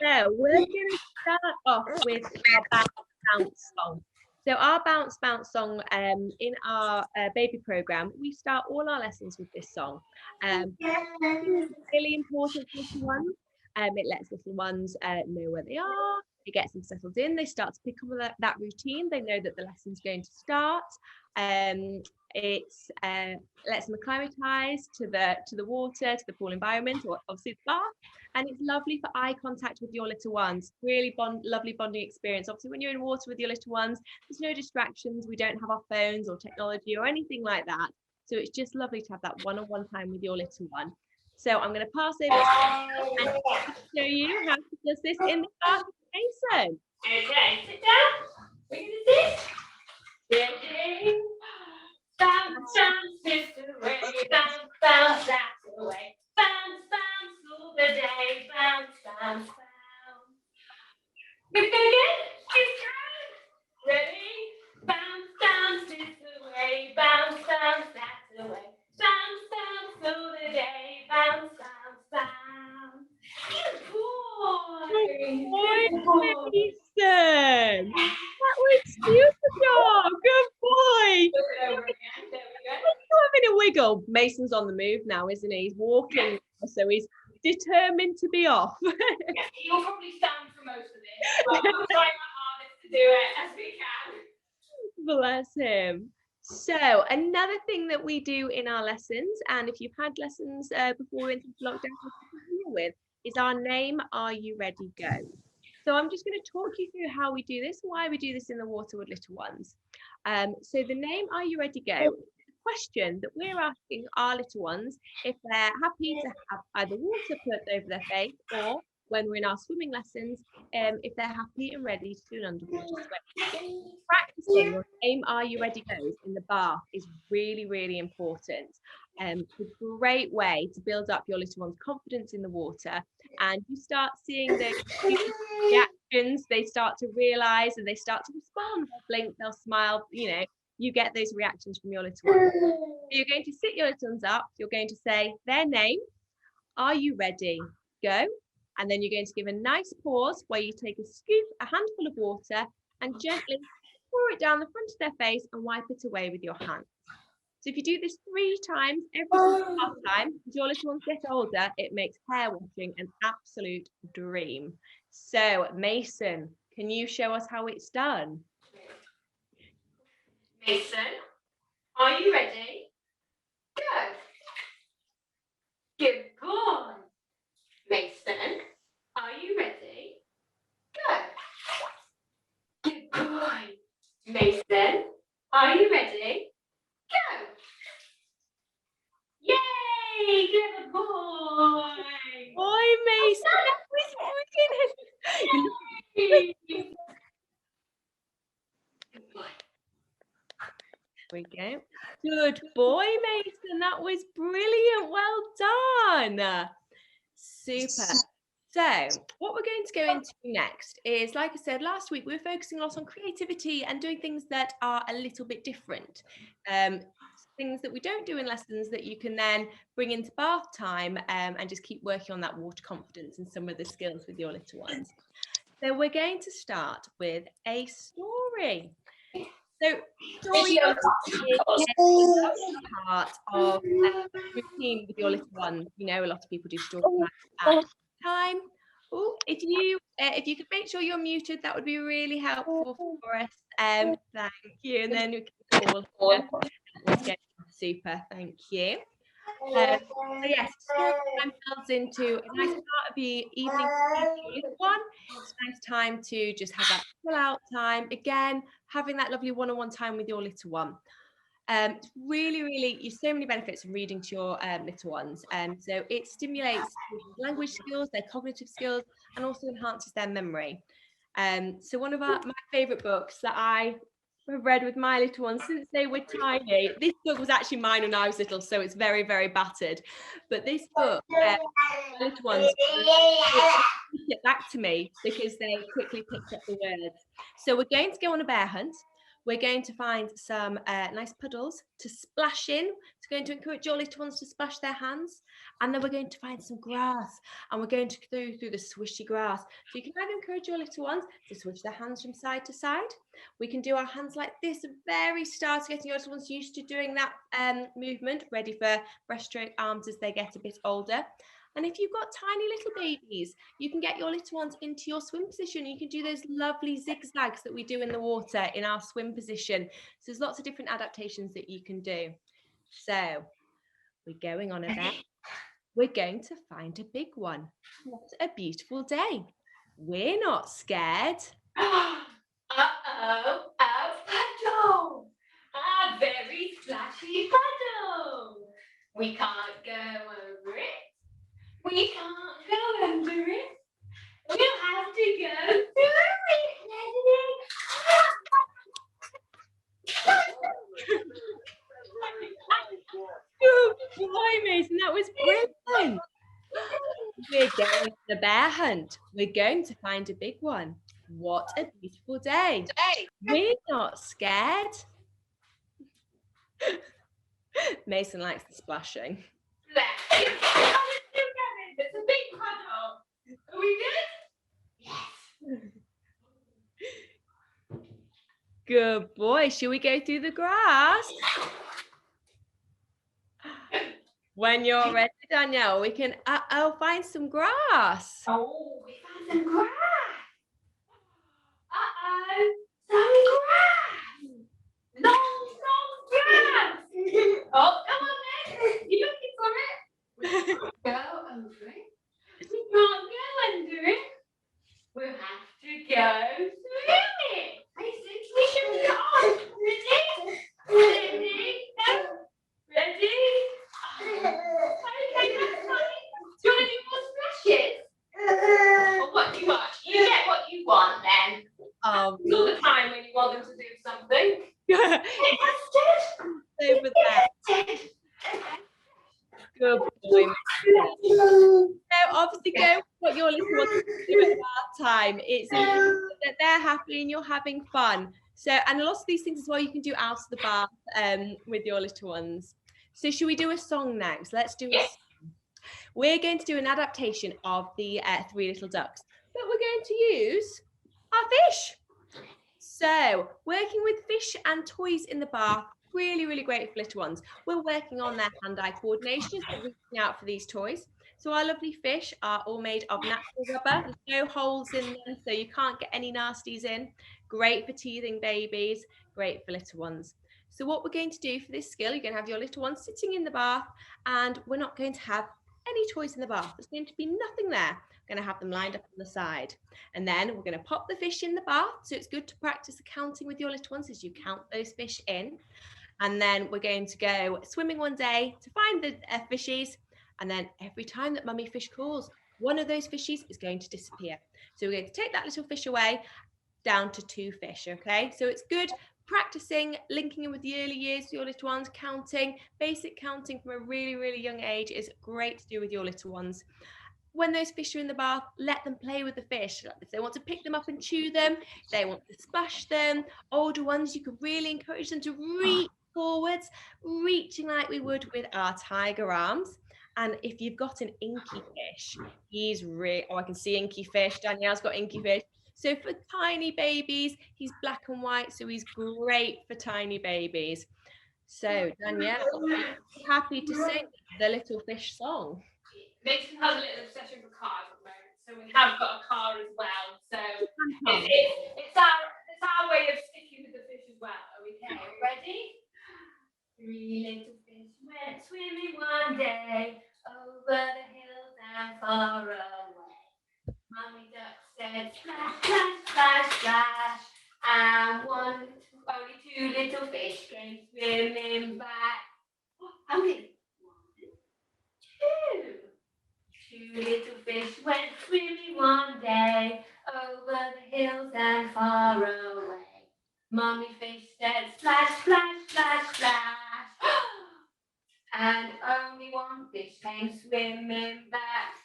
So we're going to start off with our bounce song. So our bounce song in our baby program, we start all our lessons with this song. It's really important for little ones. It lets little ones know where they are. It gets them settled in. They start to pick up that routine. They know that the lesson's going to start. It lets them acclimatise to the water, to the pool environment, or obviously the bath. And it's lovely for eye contact with your little ones. Really lovely bonding experience. Obviously, when you're in water with your little ones, there's no distractions. We don't have our phones or technology or anything like that. So it's just lovely to have that one-on-one time with your little one. So I'm going to pass over and show you how to do this in the bath, Mason. Okay, sit down. We're going to sit. Sitting. Bounce, bounce, this away. Bounce, bounce, that away. Bounce, bounce, all the day. Bounce, bounce, bounce. We're going again. Keep going. Ready? Bounce, bounce, this away. Bounce, bounce, that away. Bounce, bounce, all the day. Bounce, bounce, bounce. Good boy. Good boy, Mason. That was super job. Good boy. There we go. Having a wiggle. Mason's on the move now, isn't he? He's walking, so he's determined to be off. Yeah, he'll probably stand for most of this, but we'll try our hardest to do it as we can. Bless him. So another thing that we do in our lessons, and if you've had lessons before we went into lockdown, with, is our name, Are You Ready, Go. So I'm just going to talk you through how we do this, why we do this in the water with little ones. So the name, Are You Ready, Go, is a question that we're asking our little ones if they're happy to have either water put over their face, or when we're in our swimming lessons, if they're happy and ready to do an underwater swim. Practicing your name, Are You Ready, Goes in the bath is really, really important. It's a great way to build up your little one's confidence in the water, and you start seeing the reactions. They start to realise and they start to respond. They'll blink, they'll smile, you get those reactions from your little ones. So you're going to sit your little ones up, you're going to say their name, Are you ready? Go. And then you're going to give a nice pause where you take a scoop, a handful of water, and gently pour it down the front of their face and wipe it away with your hand. So if you do this 3 times every single time, as your little ones get older, it makes hair washing an absolute dream. So Mason, can you show us how it's done? Mason, are you ready? Go. Good boy. Mason, are you ready? Go. Good boy. Mason, are you ready? Go. Yay! Good boy. Boy, Mason, that was brilliant. Good boy. There we go. Good boy, Mason. That was brilliant. Well done. Super. So what we're going to go into next is, like I said last week, we were focusing a lot on creativity and doing things that are a little bit different. Things that we don't do in lessons that you can then bring into bath time and just keep working on that water confidence and some of the skills with your little ones. So we're going to start with a story. So story is a part of routine with your little ones. A lot of people do story at time. Oh, if you could make sure you're muted, that would be really helpful for us. Thank you. And then we can all get super. Thank you. So yes, Storytime builds into a nice part of the evening one. It's a nice time to just have that chill out time. Again, having that lovely one-on-one time with your little one. It's really, there's so many benefits from reading to your little ones. So it stimulates language skills, their cognitive skills, and also enhances their memory. So one of my favourite books that I have read with my little ones since they were tiny. This book was actually mine when I was little, so it's very, very battered. But this book, my little ones it back to me because they quickly picked up the words. So we're going to go on a bear hunt. we're going to find some nice puddles to splash in. It's going to encourage your little ones to splash their hands. And then we're going to find some grass, and we're going to go through the swishy grass. So you can either encourage your little ones to swish their hands from side to side. We can do our hands like this, very start, getting your little ones used to doing that movement, ready for breaststroke arms as they get a bit older. And if you've got tiny little babies, you can get your little ones into your swim position. You can do those lovely zigzags that we do in the water in our swim position. So there's lots of different adaptations that you can do. So we're going on a bed. We're going to find a big one. What a beautiful day. We're not scared. Uh-oh, a puddle. A very splashy puddle. We can't go over it. We can't go under it. We'll have to go through it. Good boy, Mason. That was brilliant. We're going on a bear hunt. We're going to find a big one. What a beautiful day. We're not scared. Mason likes the splashing. Let's do it. It's a big puddle. Are we good? Yes. Good boy. Shall we go through the grass? When you're ready, Danielle, we can find some grass. Oh, we found some grass. Uh-oh, some grass. Long grass. Oh, come on then. You looking for it? We can't go over it. We can't go under it. We'll have to go through it. Mason, we should go on. Ready? Ready? Go. Ready? Okay, that's fine. Do you want to do more splashes? Or what do you want? You get what you want then. All the time when you want them to do something. Over there. Good boy. So obviously go with what your little ones do at bath time. It's important that they're happy and you're having fun. So, and a lot of these things as well you can do out of the bath with your little ones. So should we do a song next? Let's do a song. We're going to do an adaptation of the Three Little Ducks, but we're going to use our fish. So working with fish and toys in the bath, really, really great for little ones. We're working on their hand-eye coordination, so reaching out for these toys. So our lovely fish are all made of natural rubber. There's no holes in them, so you can't get any nasties in. Great for teething babies, great for little ones. So what we're going to do for this skill, you're going to have your little one sitting in the bath, and we're not going to have any toys in the bath. There's going to be nothing there. We're going to have them lined up on the side. And then we're going to pop the fish in the bath. So it's good to practice the counting with your little ones as you count those fish in. And then we're going to go swimming one day to find the fishies. And then every time that mummy fish calls, one of those fishies is going to disappear. So we're going to take that little fish away down to 2 fish, okay? So it's good practicing, linking in with the early years, your little ones, counting, basic counting from a really, really young age is great to do with your little ones. When those fish are in the bath, let them play with the fish. If they want to pick them up and chew them, if they want to splash them, older ones, you can really encourage them to reach forwards, reaching like we would with our tiger arms. And if you've got an inky fish, he's really, I can see inky fish. Danielle's got inky fish. So for tiny babies, he's black and white, so he's great for tiny babies. So Danielle, are you happy to sing the little fish song? Mason has a little obsession for cars at the moment, so we have got a car as well. So it's our way of sticking with the fish as well. Are we okay? Ready? 3 little fish went swimming one day over the hills and far away. Mummy duck said splash, splash, splash, splash, and only 2 little fish came swimming back. How many? 1, 2. 2 little fish went swimming one day over the hills and far away. Mummy fish said splash, splash, splash, splash. And only 1 fish came swimming back.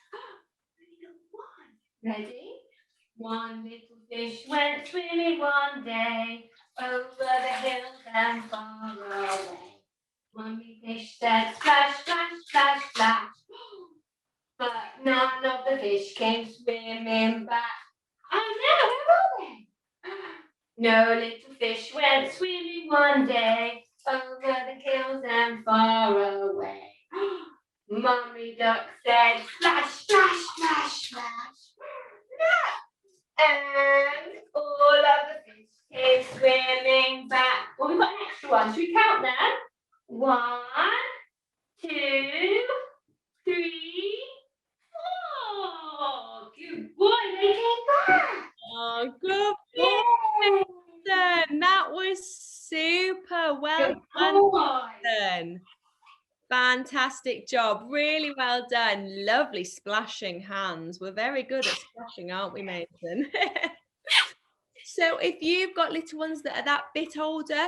Ready? 1 little fish went swimming one day over the hills and far away. Mummy fish said splash, splash, splash, splash. But none of the fish came swimming back. Oh no, where are they? No little fish went swimming one day over the hills and far away. Mummy duck said splash, splash, splash, splash. And all of the fish came swimming back. Well, we've got an extra one. Should we count them? 1, 2, 3, 4. Good boy, they came back. Oh, good boy, Mason. That was super. Well done. Fantastic job. Really well done. Lovely splashing hands. We're very good at splashing, aren't we, Mason? So if you've got little ones that are that bit older,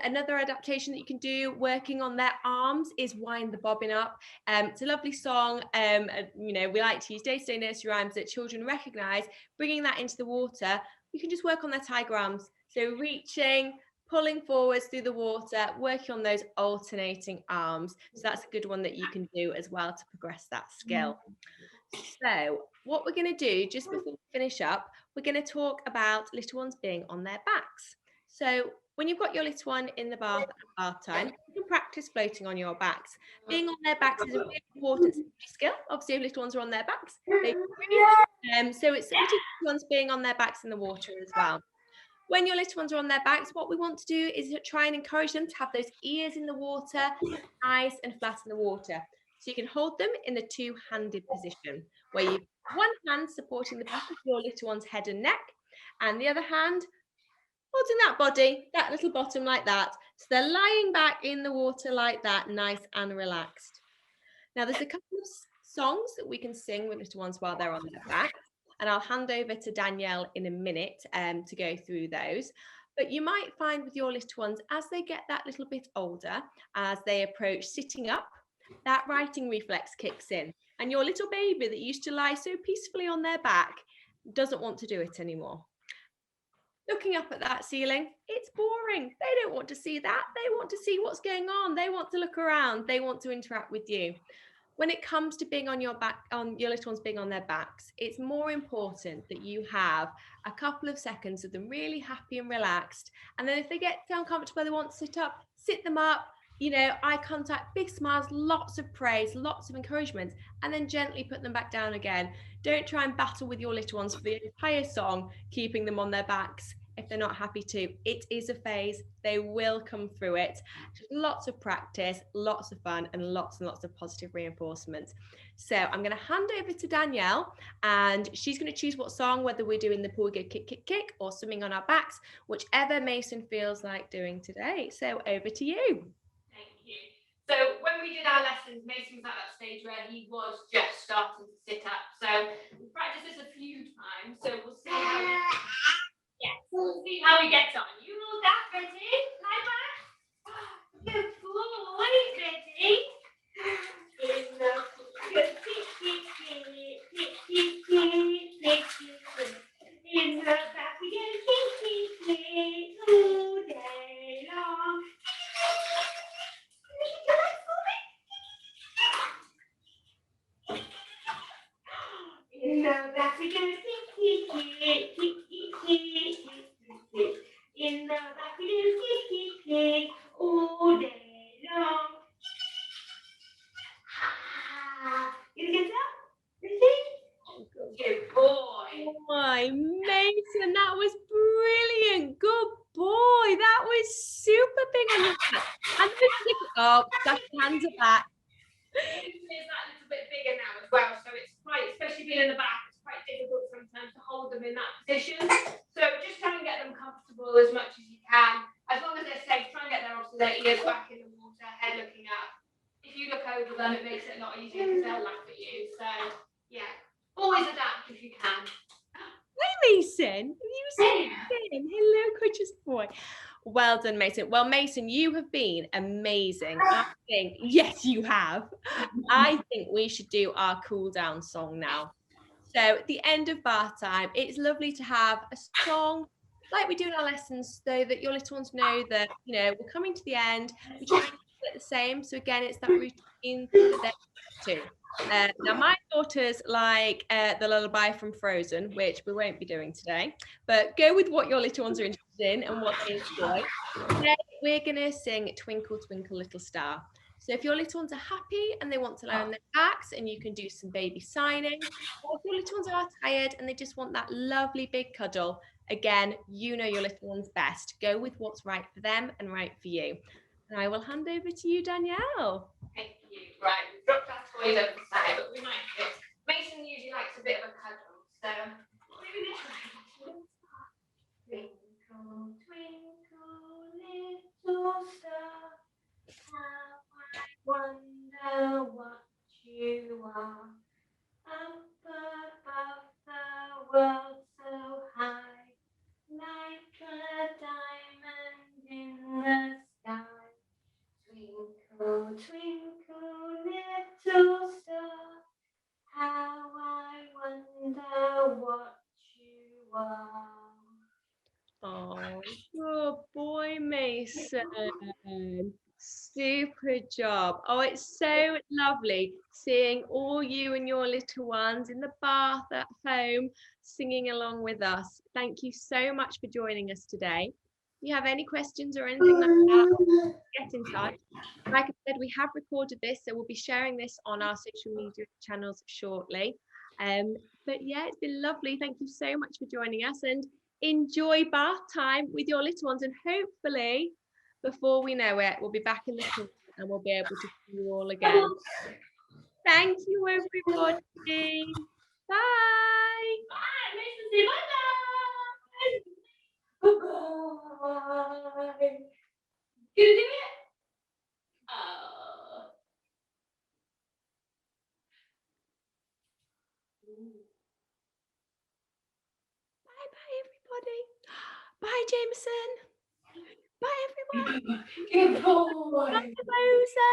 another adaptation that you can do working on their arms is Wind the Bobbin Up. It's a lovely song. We like to use day-to-day nursery rhymes that children recognise. Bringing that into the water, you can just work on their tiger arms. So reaching, pulling forwards through the water, working on those alternating arms. So that's a good one that you can do as well to progress that skill. So what we're going to do just before we finish up, we're going to talk about little ones being on their backs. So when you've got your little one in the bath at bath time, you can practice floating on your backs. Being on their backs is a really important skill. Obviously, if little ones are on their backs, so it's little ones being on their backs in the water as well. When your little ones are on their backs, what we want to do is try and encourage them to have those ears in the water, nice and flat in the water. So you can hold them in the two-handed position, where you one hand supporting the back of your little one's head and neck, and the other hand holding that body, that little bottom like that. So they're lying back in the water like that, nice and relaxed. Now there's a couple of songs that we can sing with little ones while they're on their back, and I'll hand over to Danielle in a minute to go through those. But you might find with your little ones, as they get that little bit older, as they approach sitting up, that writing reflex kicks in, and your little baby that used to lie so peacefully on their back doesn't want to do it anymore. Looking up at that ceiling, it's boring. They don't want to see that. They want to see what's going on. They want to look around. They want to interact with you. When it comes to being on your back, on your little ones being on their backs, it's more important that you have a couple of seconds of them really happy and relaxed. And then if they get uncomfortable, they want to sit up, sit them up, eye contact, big smiles, lots of praise, lots of encouragement, and then gently put them back down again. Don't try and battle with your little ones for the entire song, keeping them on their backs if they're not happy to. It is a phase. They will come through it. Just lots of practice, lots of fun, and lots of positive reinforcement. So I'm going to hand over to Danielle, and she's going to choose what song, whether we're doing the Paw Go Kick, Kick, Kick or swimming on our backs, whichever Mason feels like doing today. So over to you. Thank you. So when we did our lessons, Mason was at that stage where he was just starting to sit up. So we practiced this a few times. So we'll see how we'll see how we get on. You all that ready? Lie back. Good boy, ready? In the good in the back we go all day long. In the back we go in the back we do all day long. You get up? Ready? Good boy. Oh my Mason, that was brilliant. Good boy. That was super big on your back. And that hands are back. It is that little bit bigger now as well, so it's quite, especially being in the back, it's quite difficult sometimes to hold them in that position. So just try and get them comfortable as much as you can. As long as they're safe, try and get their ears back in the water, head looking up. If you look over them, it makes it a lot easier because they'll laugh at you. So yeah, always adapt if you can. Hi Mason, have you seen him? Hello, gorgeous boy. Well done, Mason. Well, Mason, you have been amazing. I think, yes, you have. I think we should do our cool down song now. So at the end of bath time, it's lovely to have a song like we do in our lessons, so that your little ones know that, you know, we're coming to the end. We try and keep it the same. So again, it's that routine that they're used to. Now, my daughters like the lullaby from Frozen, which we won't be doing today, but go with what your little ones are interested in and what they enjoy. Today, we're going to sing Twinkle, Twinkle, Little Star. So if your little ones are happy and they want to lie on their backs, and you can do some baby signing, or if your little ones are tired and they just want that lovely big cuddle, again, you know your little ones best. Go with what's right for them and right for you. And I will hand over to you, Danielle. Thank you. Right, we've dropped our toys over the side, but we might do. Mason usually likes a bit of a cuddle, so maybe this one. Twinkle, twinkle, little star, how I wonder what you are. Up above the world so high, like a diamond in the sky. Twinkle, twinkle, little star, how I wonder what you are. Oh, good boy, Mason. Super job. Oh, it's so lovely seeing all you and your little ones in the bath at home singing along with us. Thank you so much for joining us today. If you have any questions or anything like that, get in touch. Like I said, we have recorded this, so we'll be sharing this on our social media channels shortly. But yeah, it's been lovely. Thank you so much for joining us, and enjoy bath time with your little ones, and hopefully before we know it, we'll be back in the pool and we'll be able to see you all again. Thank you, everybody. Bye. Bye, Mason, say bye-bye. Bye-bye. Gonna do it? Oh. Bye bye, everybody. Bye, Jameson. Bye, everyone. Good boy. Bye, Rosa.